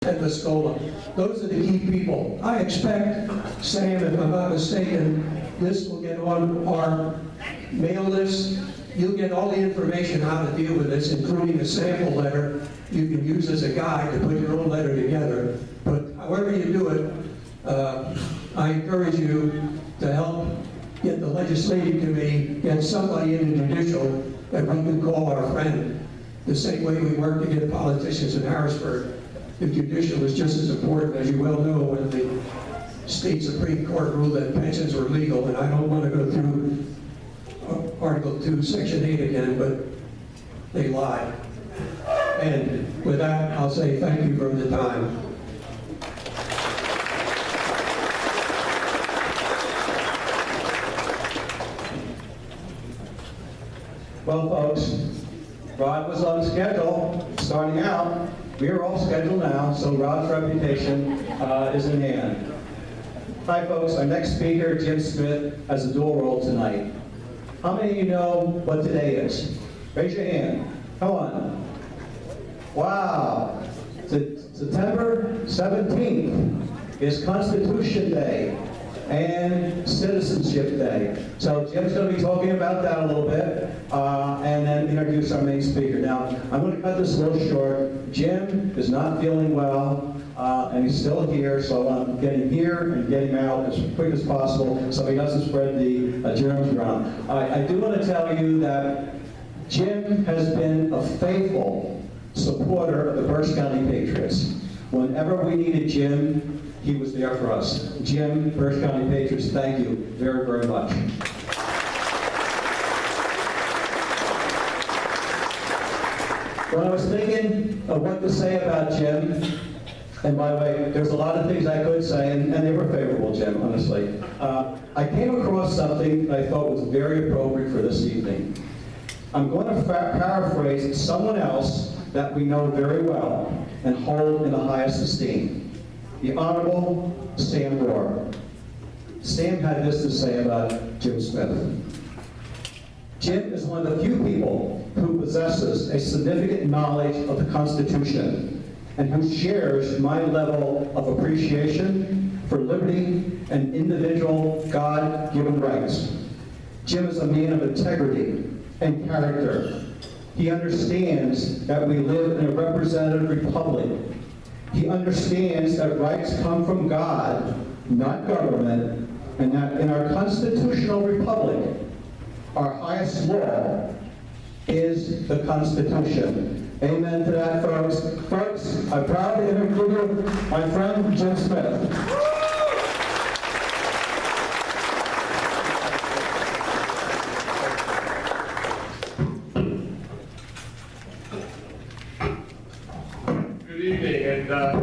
and Muscola. Those are the key people. I expect, Sam, if I'm not mistaken, this will get on our mail list. You'll get all the information how to deal with this, including a sample letter you can use as a guide to put your own letter together. But however you do it, I encourage you to help get the legislative committee, get somebody in the judicial that we can call our friend. The same way we work to get politicians in Harrisburg. The judicial is just as important, as you well know, when the state Supreme Court ruled that pensions were legal, and I don't want to go through Article 2, Section 8 again, but they lied. And with that, I'll say thank you for the time. Well, folks, Rod was on schedule starting out. We are all scheduled now, so Rod's reputation is in hand. Hi, folks. Our next speaker, Jim Smith, has a dual role tonight. How many of you know what today is? Raise your hand. Come on. Wow. September 17th is Constitution Day and Citizenship Day. So Jim's going to be talking about that a little bit, and then introduce our main speaker. Now, I'm going to cut this a little short. Jim is not feeling well, and he's still here, so I want to get him here and get him out as quick as possible so he doesn't spread the germs around. I do want to tell you that Jim has been a faithful supporter of the Berks County Patriots. Whenever we needed Jim, he was there for us. Jim, Berks County Patriots, thank you very, very much. When I was thinking of what to say about Jim, and by the way, there's a lot of things I could say, and they were favorable, Jim, honestly. I came across something that I thought was very appropriate for this evening. I'm going to paraphrase someone else that we know very well and hold in the highest esteem. The Honorable Sam Rohr. Sam had this to say about Jim Smith. Jim is one of the few people who possesses a significant knowledge of the Constitution and who shares my level of appreciation for liberty and individual God-given rights. Jim is a man of integrity and character. He understands that we live in a representative republic. He understands that rights come from God, not government, and that in our constitutional republic, our highest law is the Constitution. Amen to that, folks. Folks, I'm proud to introduce my friend, Jim Smith. I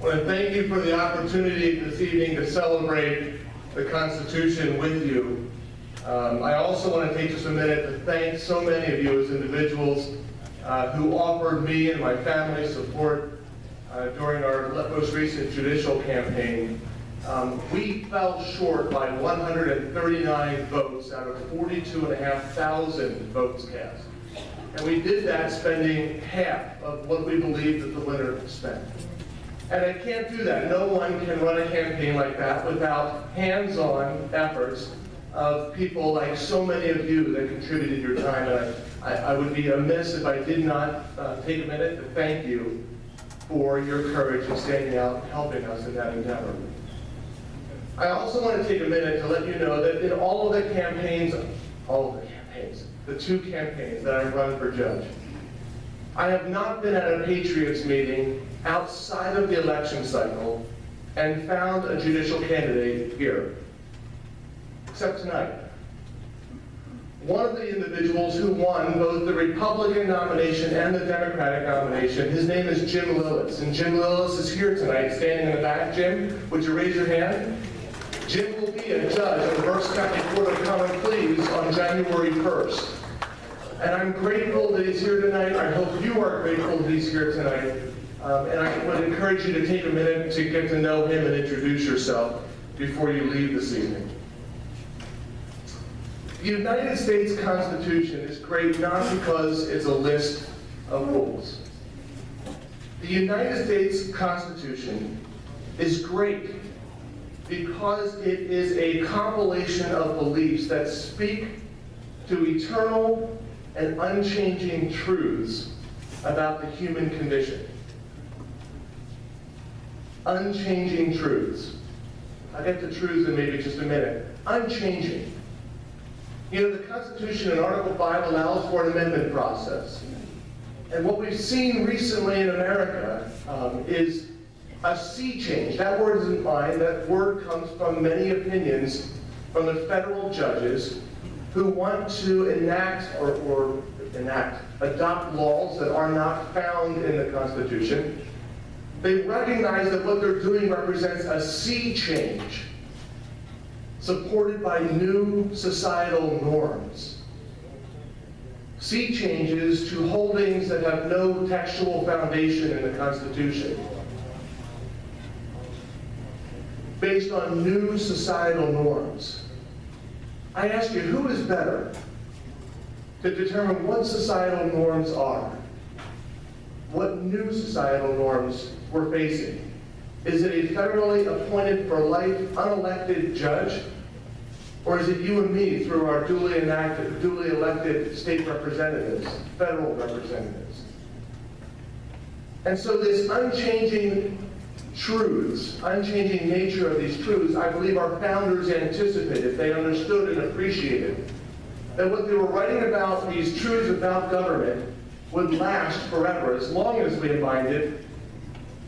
want to thank you for the opportunity this evening to celebrate the Constitution with you. I also want to take just a minute to thank so many of you as individuals who offered me and my family support during our most recent judicial campaign. We fell short by 139 votes out of 42,500 votes cast. And we did that spending half of what we believed that the winner spent. And I can't do that. No one can run a campaign like that without hands-on efforts of people like so many of you that contributed your time. And I would be amiss if I did not take a minute to thank you for your courage in standing out and helping us in that endeavor. I also want to take a minute to let you know that in all of the campaigns, the two campaigns that I've run for judge, I have not been at a Patriots meeting outside of the election cycle and found a judicial candidate here, except tonight. One of the individuals who won both the Republican nomination and the Democratic nomination, his name is Jim Lillis. And Jim Lillis is here tonight, standing in the back. Jim, would you raise your hand? Jim will be a judge of the Berks County Court of Common Pleas on January 1st. And I'm grateful that he's here tonight. I hope you are grateful that he's here tonight. And I would encourage you to take a minute to get to know him and introduce yourself before you leave this evening. The United States Constitution is great not because it's a list of rules, The United States Constitution is great because it is a compilation of beliefs that speak to eternal and unchanging truths about the human condition. Unchanging truths. I'll get to truths in maybe just a minute. Unchanging. You know, the Constitution in Article 5 allows for an amendment process. And what we've seen recently in America is a sea change. That word isn't mine. That word comes from many opinions from the federal judges who want to adopt laws that are not found in the Constitution. They recognize that what they're doing represents a sea change supported by new societal norms. Sea changes to holdings that have no textual foundation in the Constitution, based on new societal norms. I ask you, who is better to determine what societal norms are? What new societal norms we're facing? Is it a federally appointed for life, unelected judge? Or is it you and me through our duly elected state representatives, federal representatives? And so this unchanging truths, unchanging nature of these truths, I believe our founders anticipated, they understood and appreciated that what they were writing about, these truths about government, would last forever, as long as we minded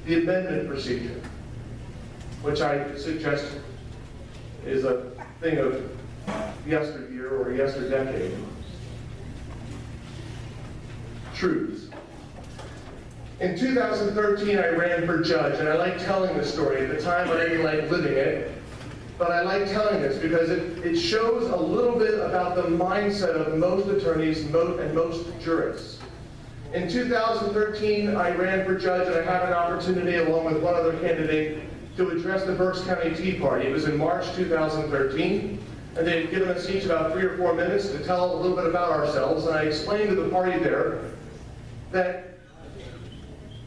the amendment procedure, which I suggest is a thing of yesteryear or yesterdecade. Truths. In 2013, I ran for judge, and I like telling this story. At the time, I didn't like living it, but I like telling this because it shows a little bit about the mindset of most attorneys and most jurists. In 2013, I ran for judge, and I had an opportunity, along with one other candidate, to address the Berks County Tea Party. It was in March 2013, and they had given us each about 3 or 4 minutes to tell a little bit about ourselves, and I explained to the party there that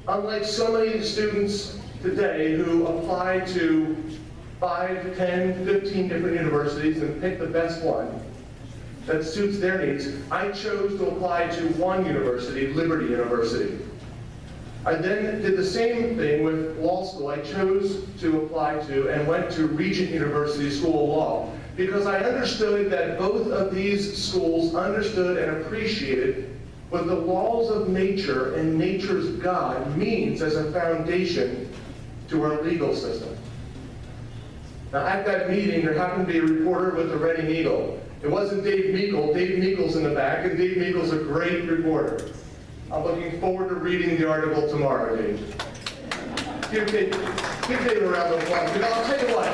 unlike so many students today who apply to 5, 10, 15 different universities and pick the best one that suits their needs, I chose to apply to one university, Liberty University. I then did the same thing with law school. I chose to apply to and went to Regent University School of Law because I understood that both of these schools understood and appreciated what the laws of nature and nature's God means as a foundation to our legal system. Now at that meeting, there happened to be a reporter with the Reading Eagle. It wasn't Dave Meikle. Dave Meikle's in the back, and Dave Meikle's a great reporter. I'm looking forward to reading the article tomorrow, Dave. Give Dave a round of applause, because I'll tell you what.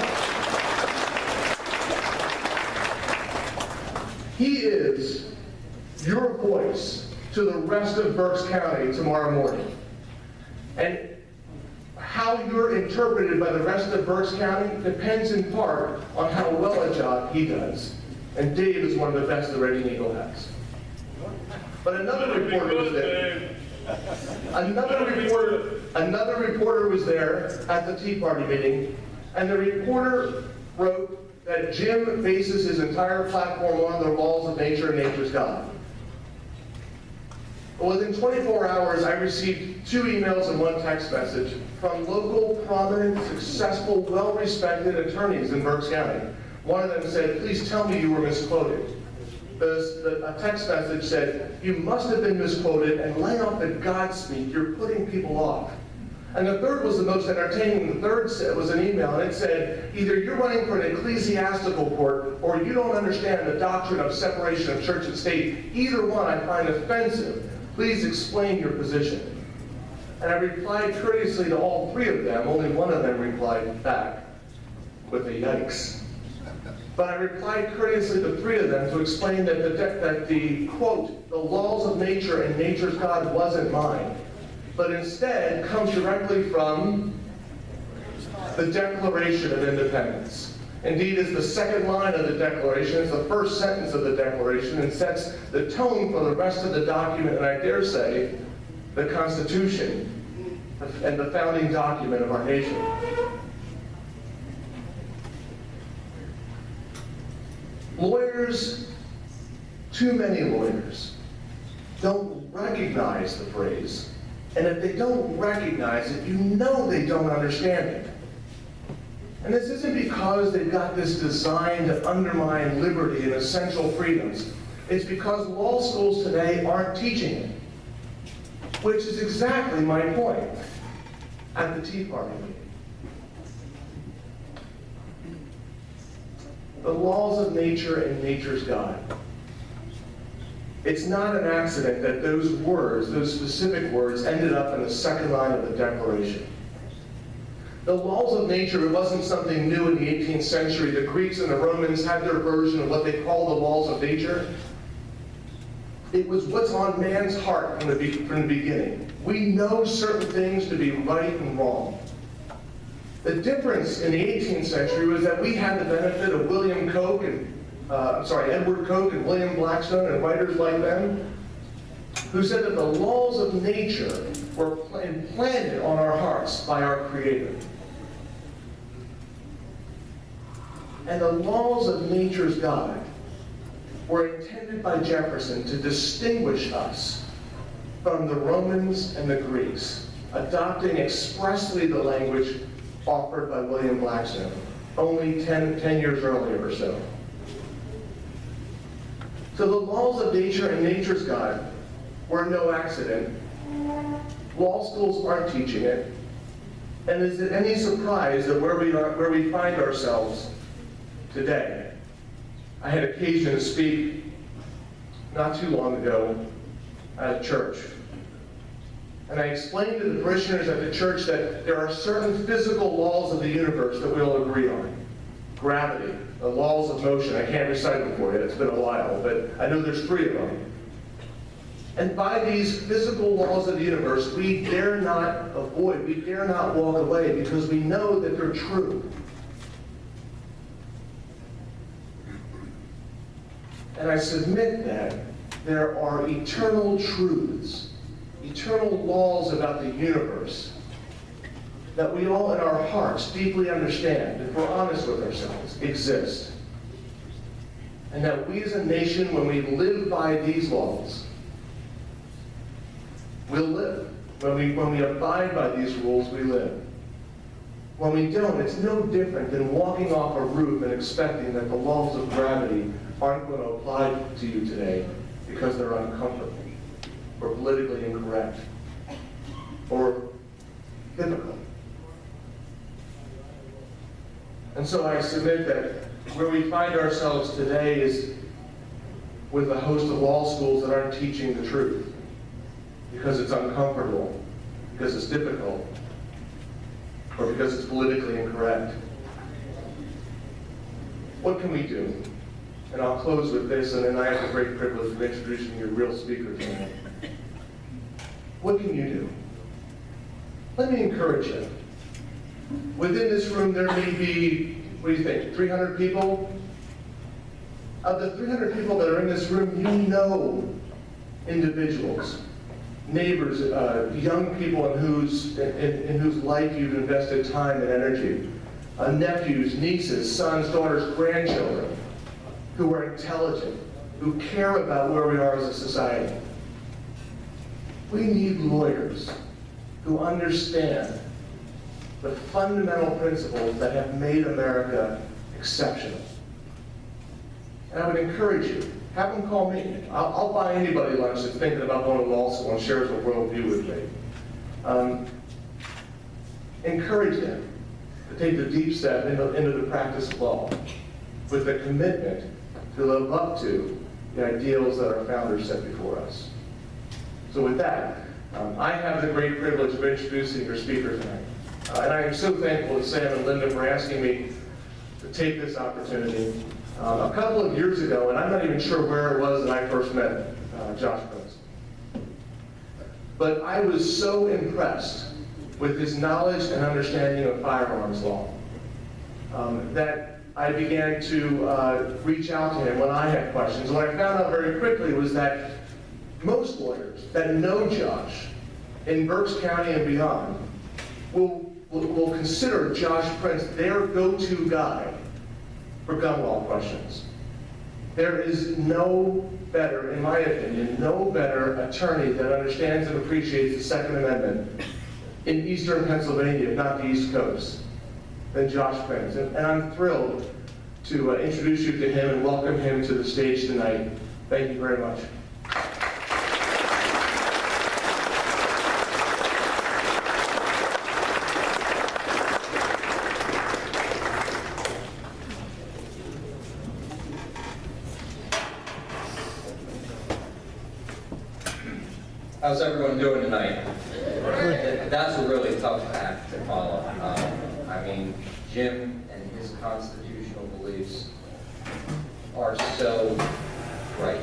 He is your voice to the rest of Berks County tomorrow morning. And how you're interpreted by the rest of Berks County depends in part on how well a job he does. And Dave is one of the best the Reading Eagle has. But another reporter was there. Another reporter was there at the Tea Party meeting, and the reporter wrote that Jim bases his entire platform on the laws of nature and nature's God. Well, within 24 hours, I received 2 emails and 1 text message from local, prominent, successful, well-respected attorneys in Berks County. One of them said, "Please tell me you were misquoted." A text message said, "You must have been misquoted, and lay off the God speak. You're putting people off." And the third was the most entertaining. The third was an email, and it said, "Either you're running for an ecclesiastical court, or you don't understand the doctrine of separation of church and state. Either one I find offensive. Please explain your position." And I replied courteously to all 3 of them. Only one of them replied back with a yikes. But I replied courteously to 3 of them to explain that the quote, "the laws of nature and nature's God" wasn't mine, but instead comes directly from the Declaration of Independence. Indeed, it's the second line of the Declaration, it's the first sentence of the Declaration, and sets the tone for the rest of the document, and I dare say, the Constitution. and the founding document of our nation. Lawyers, too many lawyers, don't recognize the phrase. And if they don't recognize it, you know they don't understand it. And this isn't because they've got this design to undermine liberty and essential freedoms. It's because law schools today aren't teaching it. Which is exactly my point at the Tea Party meeting. The laws of nature and nature's God. It's not an accident that those words, those specific words, ended up in the second line of the Declaration. The laws of nature, it wasn't something new in the 18th century. The Greeks and the Romans had their version of what they call the laws of nature. It was what's on man's heart from the beginning. We know certain things to be right and wrong. The difference in the 18th century was that we had the benefit of Edward Coke and William Blackstone and writers like them, who said that the laws of nature were implanted on our hearts by our Creator. And the laws of nature's God were intended by Jefferson to distinguish us from the Romans and the Greeks, adopting expressly the language offered by William Blackstone, only 10 years earlier or so. So the laws of nature and nature's God were no accident. Law schools aren't teaching it. And is it any surprise that where we find ourselves today? I had occasion to speak not too long ago at a church. And I explained to the parishioners at the church that there are certain physical laws of the universe that we all agree on. Gravity, the laws of motion. I can't recite them for you, it's been a while, but I know there's 3 of them. And by these physical laws of the universe, we dare not avoid, we dare not walk away because we know that they're true. And I submit that there are eternal truths, eternal laws about the universe that we all in our hearts deeply understand, if we're honest with ourselves, exist. And that we as a nation, when we live by these laws, we'll live. When we abide by these rules, we live. When we don't, it's no different than walking off a roof and expecting that the laws of gravity aren't going to apply to you today because they're uncomfortable or politically incorrect or difficult. And so I submit that where we find ourselves today is with a host of law schools that aren't teaching the truth because it's uncomfortable, because it's difficult, or because it's politically incorrect. What can we do? And I'll close with this, and then I have the great privilege of introducing your real speaker tonight. What can you do? Let me encourage you. Within this room, there may be, what do you think, 300 people? Of the 300 people that are in this room, you know individuals, neighbors, young people in whose life you've invested time and energy, nephews, nieces, sons, daughters, grandchildren, who are intelligent, who care about where we are as a society. We need lawyers who understand the fundamental principles that have made America exceptional. And I would encourage you, have them call me. I'll buy anybody lunch that's thinking about going to law school and shares a worldview with me. Encourage them to take the deep step into the practice of law with the commitment to live up to the ideals that our founders set before us. So with that, I have the great privilege of introducing your speaker tonight. And I am so thankful to Sam and Linda for asking me to take this opportunity. A couple of years ago, and I'm not even sure where it was that I first met Josh Prince, but I was so impressed with his knowledge and understanding of firearms law that I began to reach out to him when I had questions. What I found out very quickly was that most lawyers that know Josh in Berks County and beyond will consider Josh Prince their go-to guy for gun law questions. There is no better, in my opinion, no better attorney that understands and appreciates the Second Amendment in Eastern Pennsylvania, if not the East Coast, than Josh Prince. And I'm thrilled to introduce you to him and welcome him to the stage tonight. Thank you very much. How's everyone doing tonight? That's a really tough act to follow. I mean, Jim and his constitutional beliefs are so right.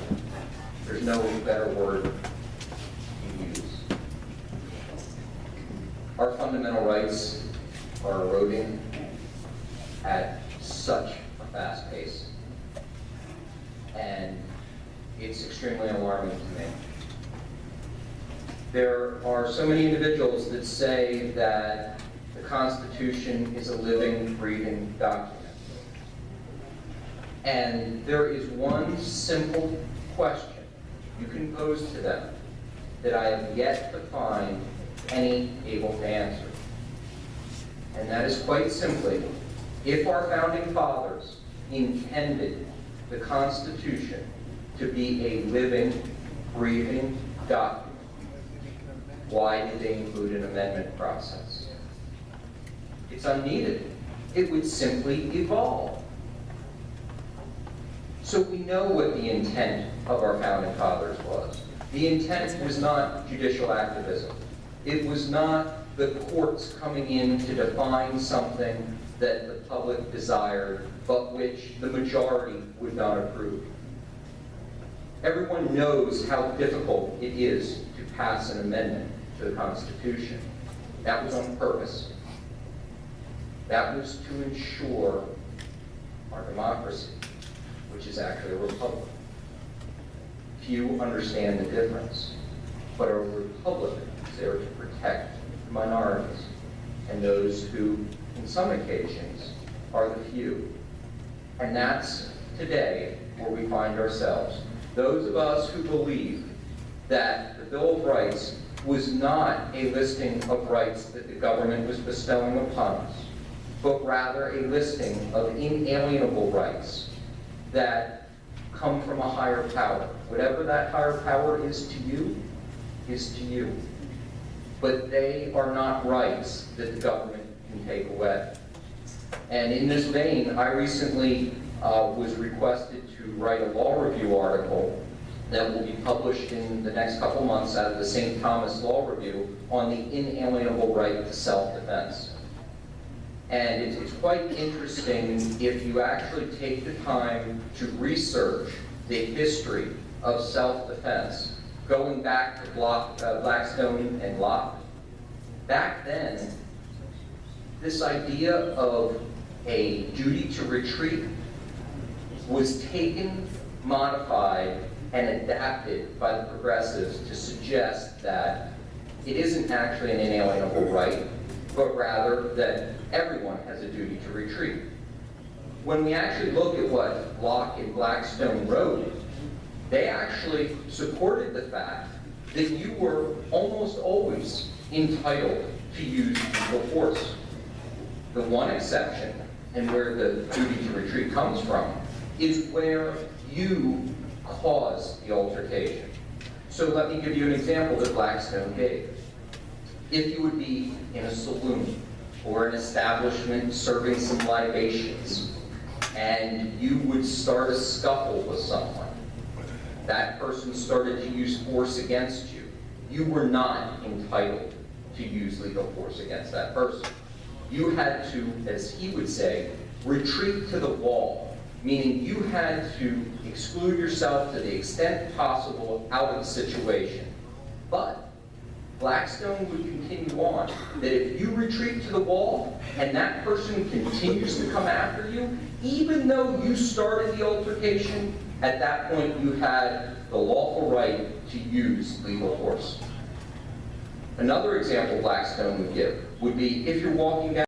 There's no better word to use. Our fundamental rights are eroding at such a fast pace. And it's extremely alarming to me. There are so many individuals that say that the Constitution is a living, breathing document. And there is one simple question you can pose to them that I have yet to find any able to answer. And that is quite simply, if our founding fathers intended the Constitution to be a living, breathing document, why did they include an amendment process? It's unneeded. It would simply evolve. So we know what the intent of our founding fathers was. The intent was not judicial activism. It was not the courts coming in to define something that the public desired, but which the majority would not approve. Everyone knows how difficult it is to pass an amendment to the Constitution. That was on purpose. That was to ensure our democracy, which is actually a republic. Few understand the difference, but a republic is there to protect minorities and those who, in some occasions, are the few. And that's today where we find ourselves. Those of us who believe that the Bill of Rights was not a listing of rights that the government was bestowing upon us, but rather a listing of inalienable rights that come from a higher power. Whatever that higher power is to you, is to you. But they are not rights that the government can take away. And in this vein, I recently was requested to write a law review article that will be published in the next couple months out of the St. Thomas Law Review on the inalienable right to self-defense. And it's quite interesting if you actually take the time to research the history of self-defense, going back to Blackstone and Locke. Back then, this idea of a duty to retreat was taken, modified, and adapted by the progressives to suggest that it isn't actually an inalienable right, but rather that everyone has a duty to retreat. When we actually look at what Locke and Blackstone wrote, they actually supported the fact that you were almost always entitled to use lethal force. The one exception, and where the duty to retreat comes from, is where you cause the altercation. So let me give you an example that Blackstone gave. If you would be in a saloon or an establishment serving some libations, and you would start a scuffle with someone, that person started to use force against you, you were not entitled to use lethal force against that person. You had to, as he would say, retreat to the wall, meaning you had to exclude yourself to the extent possible out of the situation. But Blackstone would continue on, that if you retreat to the wall and that person continues to come after you, even though you started the altercation, at that point you had the lawful right to use lethal force. Another example Blackstone would give would be if you're walking down